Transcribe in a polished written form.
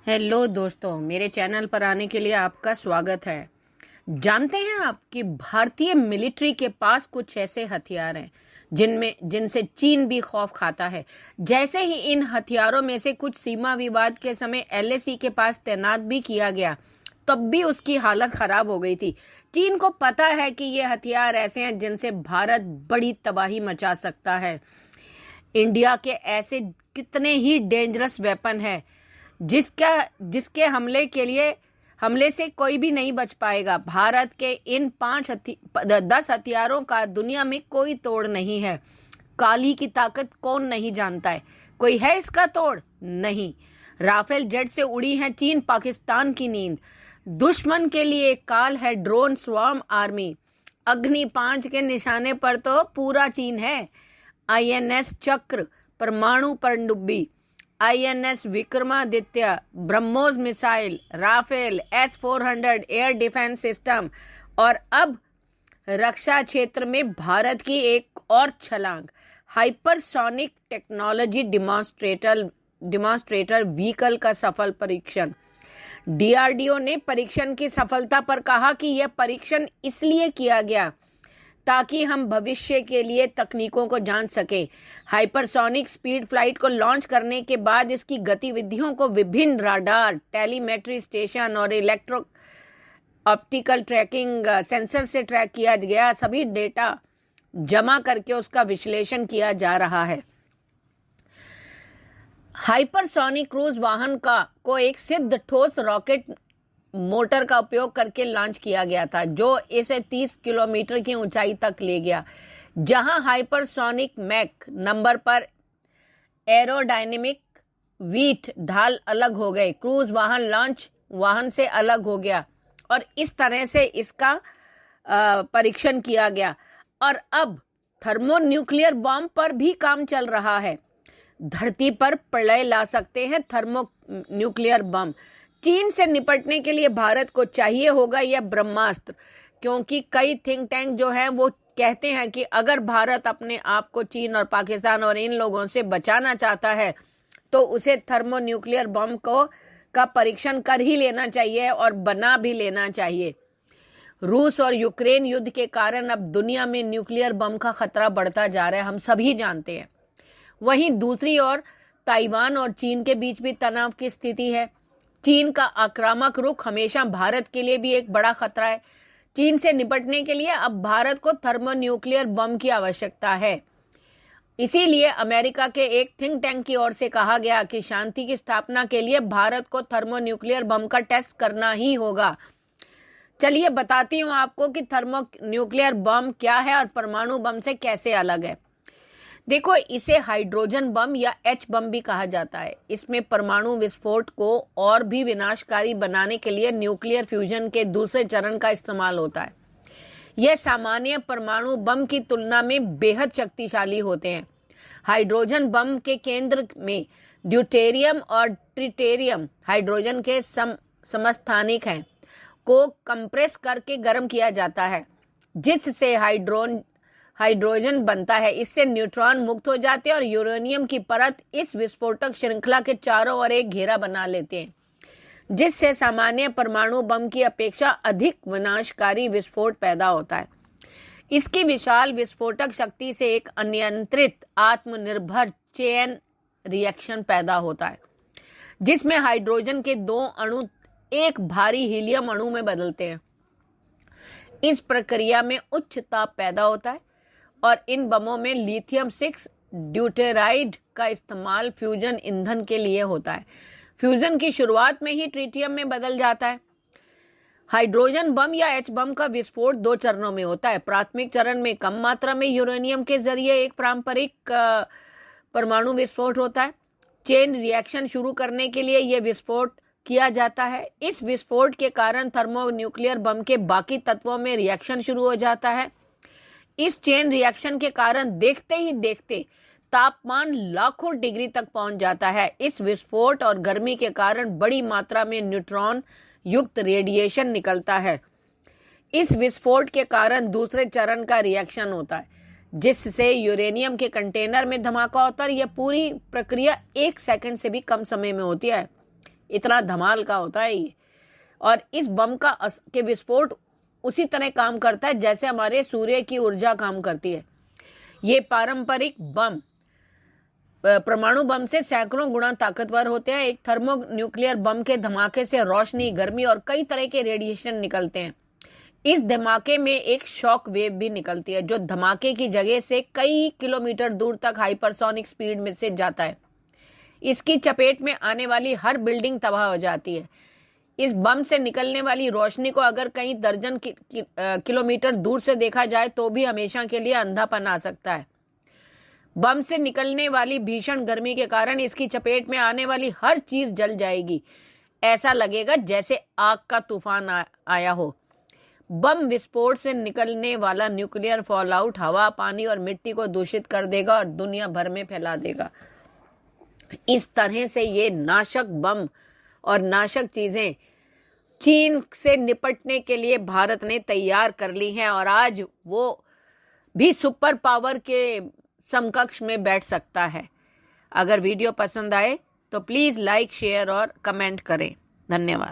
Hello दोस्तों, मेरे channel पर आने के लिए आपका स्वागत है। जानते हैं आप कि भारतीय मिलिट्री के पास कुछ ऐसे हथियार हैं जिनसे चीन भी खौफ खाता है। जैसे ही इन हथियारों में से कुछ सीमा विवाद के समय एलएसी के पास तैनात भी किया गया, तब भी उसकी हालत खराब हो गई थी। चीन को पता है कि ये हथियार ऐसे हैं जिनसे भारत बड़ी तबाही मचा सकता है। इंडिया के ऐसे कितने ही डेंजरस वेपन है जिसके हमले से कोई भी नहीं बच पाएगा। भारत के इन 10 हथियारों का दुनिया में कोई तोड़ नहीं है। काली की ताकत कौन नहीं जानता है? कोई है इसका तोड़? नहीं। राफेल जेट से उड़ी है चीन पाकिस्तान की नींद। दुश्मन के लिए काल है ड्रोन स्वार्म आर्मी। अग्नि 5 के निशाने पर तो पूरा चीन है। आईएनएस चक्र परमाणु पनडुब्बी, INS Vikramaditya, BrahMos missile, Rafale, S-400 air defence system और अब रक्षा क्षेत्र में भारत की एक और छलांग, हाइपरसोनिक टेक्नोलॉजी डिमॉन्स्ट्रेटर व्हीकल का सफल परीक्षण। डीआरडीओ ने परीक्षण की सफलता पर कहा कि यह परीक्षण इसलिए किया गया ताकि हम भविष्य के लिए तकनीकों को जान सके। हाइपरसोनिक स्पीड फ्लाइट को लॉन्च करने के बाद इसकी गतिविधियों को विभिन्न राडार, टेलीमेट्री स्टेशन और इलेक्ट्रो ऑप्टिकल ट्रैकिंग सेंसर से ट्रैक किया गया। सभी डेटा जमा करके उसका विश्लेषण किया जा रहा है। हाइपरसोनिक क्रूज वाहन को एक सिद्ध ठोस रॉकेट मोटर का उपयोग करके लॉन्च किया गया था, जो इसे 30 किलोमीटर की ऊंचाई तक ले गया। जहां हाइपरसोनिक मैक नंबर पर एरोडायनेमिक वीट ढाल अलग हो गए, क्रूज वाहन लॉन्च वाहन से अलग हो गया और इस तरह से इसका परीक्षण किया गया। और अब थर्मोन्यूक्लियर बॉम्ब पर भी काम चल रहा है। धरती पर प्रलय ला सकते हैं थर्मोन्यूक्लियर बम। चीन से निपटने के लिए भारत को चाहिए होगा यह ब्रह्मास्त्र, क्योंकि कई थिंक टैंक जो हैं वो कहते हैं कि अगर भारत अपने आप को चीन और पाकिस्तान और इन लोगों से बचाना चाहता है तो उसे थर्मोन्यूक्लियर बम का परीक्षण कर ही लेना चाहिए और बना भी लेना चाहिए। रूस और यूक्रेन युद्ध के कारण अब दुनिया में न्यूक्लियर बम का खतरा बढ़ता जा रहा है, हम सभी जानते हैं। वहीं दूसरी ओर ताइवान और चीन के बीच भी तनाव की स्थिति है। चीन का आक्रामक रुख हमेशा भारत के लिए भी एक बड़ा खतरा है। चीन से निपटने के लिए अब भारत को थर्मोन्यूक्लियर बम की आवश्यकता है। इसीलिए अमेरिका के एक थिंक टैंक की ओर से कहा गया कि शांति की स्थापना के लिए भारत को थर्मोन्यूक्लियर बम का टेस्ट करना ही होगा। चलिए बताती हूँ आपको कि थर्मोन्यूक्लियर बम क्या है और परमाणु बम से कैसे अलग है। देखो, इसे हाइड्रोजन बम या एच बम भी कहा जाता है। इसमें परमाणु विस्फोट को और भी विनाशकारी बनाने के लिए न्यूक्लियर फ्यूजन के दूसरे चरण का इस्तेमाल होता है। यह सामान्य परमाणु बम की तुलना में बेहद शक्तिशाली होते हैं। हाइड्रोजन बम के केंद्र में ड्यूटेरियम और ट्रिटेरियम हाइड्रोजन के समस्थानिक हैं को कंप्रेस करके गर्म किया जाता है, जिससे हाइड्रोजन बनता है। इससे न्यूट्रॉन मुक्त हो जाते हैं और यूरेनियम की परत इस विस्फोटक श्रृंखला के चारों ओर एक घेरा बना लेते हैं, जिससे सामान्य परमाणु बम की अपेक्षा अधिक विनाशकारी विस्फोट पैदा होता है। इसकी विशाल विस्फोटक शक्ति से एक अनियंत्रित आत्मनिर्भर चेन रिएक्शन पैदा होता है, जिसमें हाइड्रोजन के 2 अणु एक भारी हीलियम अणु में बदलते हैं। इस प्रक्रिया में उच्च ताप पैदा होता है और इन बमों में लिथियम 6 ड्यूटेराइड का इस्तेमाल फ्यूजन ईंधन के लिए होता है। फ्यूजन की शुरुआत में ही ट्रिटियम में बदल जाता है। हाइड्रोजन बम या एच बम का विस्फोट 2 चरणों में होता है। प्राथमिक चरण में कम मात्रा में यूरेनियम के जरिए एक पारंपरिक परमाणु विस्फोट होता है। चेन रिएक्शन शुरू करने के लिए यह विस्फोट किया जाता है। इस विस्फोट के कारण थर्मोन्यूक्लियर बम के बाकी तत्वों में रिएक्शन शुरू हो जाता है। इस चेन रिएक्शन के कारण देखते ही देखते तापमान लाखों डिग्री तक पहुंच जाता है। इस विस्फोट और गर्मी के कारण बड़ी मात्रा में न्यूट्रॉन युक्त रेडिएशन निकलता है। इस विस्फोट के कारण दूसरे चरण का रिएक्शन होता है, जिससे यूरेनियम के कंटेनर में धमाका होता है। यह पूरी प्रक्रिया 1 सेकंड से भी कम समय में होती है। इतना धमाल का होता है ये। और इस बम के विस्फोट उसी तरह काम करता है जैसे हमारे सूर्य की ऊर्जा काम करती है। ये पारंपरिक बम परमाणु बम से सैकड़ों गुना ताकतवर होते हैं। एक थर्मोन्यूक्लियर बम के धमाके से रोशनी, गर्मी और कई तरह के रेडिएशन निकलते हैं। इस धमाके में एक शॉक वेव भी निकलती है जो धमाके की जगह से कई किलोमीटर दूर तक हाइपरसोनिक स्पीड में से जाता है। इसकी चपेट में आने वाली हर बिल्डिंग तबाह हो जाती है। इस बम से निकलने वाली रोशनी को अगर कई दर्जन किलोमीटर दूर से देखा जाए तो भी हमेशा के लिए अंधापन आ सकता है। बम से निकलने वाली भीषण गर्मी के कारण इसकी चपेट में आने वाली हर चीज जल जाएगी। ऐसा लगेगा जैसे आग का तूफान आया हो। बम विस्फोट से निकलने वाला न्यूक्लियर फॉलआउट हवा, पानी और मिट्टी को दूषित कर देगा और दुनिया भर में फैला देगा। इस तरह से ये नाशक बम और नाशक चीजें चीन से निपटने के लिए भारत ने तैयार कर ली हैं और आज वो भी सुपर पावर के समकक्ष में बैठ सकता है। अगर वीडियो पसंद आए तो प्लीज लाइक, शेयर और कमेंट करें। धन्यवाद।